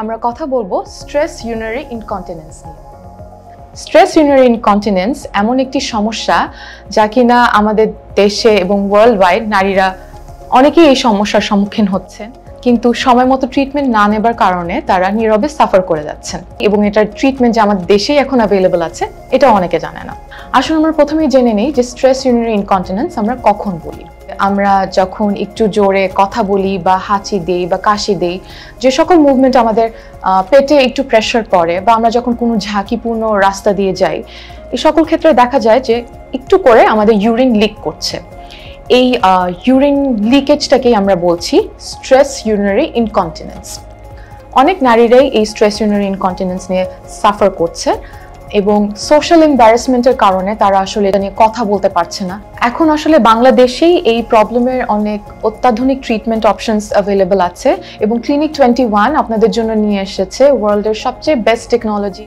আমরা কথা বলবো স্ট্রেস ইউরিনারি ইনকন্টিনেন্স নিয়ে। স্ট্রেস ইউরিনারি ইনকন্টিনেন্স এমন একটি সমস্যা যা কিনা আমাদের দেশে এবং ওয়ার্ল্ড ওয়াইড নারীরা অনেকেই এই সমস্যার সম্মুখীন হচ্ছেন, কিন্তু সময় মতো ট্রিটমেন্ট না নেবার কারণে তারা নীরবে সাফার করে যাচ্ছেন এবং এটার ট্রিটমেন্ট যে আমাদের দেশেই এখন অ্যাভেলেবল আছে এটা অনেকে জানে না। আসলে আমরা প্রথমেই জেনে নেই যে স্ট্রেস ইউরিনারি ইনকন্টিনেন্স আমরা কখন বলি। আমরা যখন একটু জোরে কথা বলি বা হাঁচি দেই বা কাশি দেই, যে সকল মুভমেন্ট আমাদের পেটে একটু প্রেশার পড়ে, বা আমরা যখন কোনো ঝাঁকিপূর্ণ রাস্তা দিয়ে যাই, এই সকল ক্ষেত্রে দেখা যায় যে একটু করে আমাদের ইউরিন লিক করছে। এই ইউরিন লিকেজটাকেই আমরা বলছি স্ট্রেস ইউরিনারি ইনকন্টিনেন্স। অনেক নারীরাই এই স্ট্রেস ইউরিনারি ইনকন্টিনেন্স নিয়ে সাফার করছে এবং সোশ্যাল এম্বারাসমেন্টের কারণে তারা আসলে এটা নিয়ে কথা বলতে পারছে না। এখন আসলে বাংলাদেশেই এই প্রবলেমের অনেক অত্যাধুনিক ট্রিটমেন্ট অপশনস অ্যাভেলেবল আছে এবং ক্লিনিক 21 আপনাদের জন্য নিয়ে এসেছে ওয়ার্ল্ডের সবচেয়ে বেস্ট টেকনোলজি।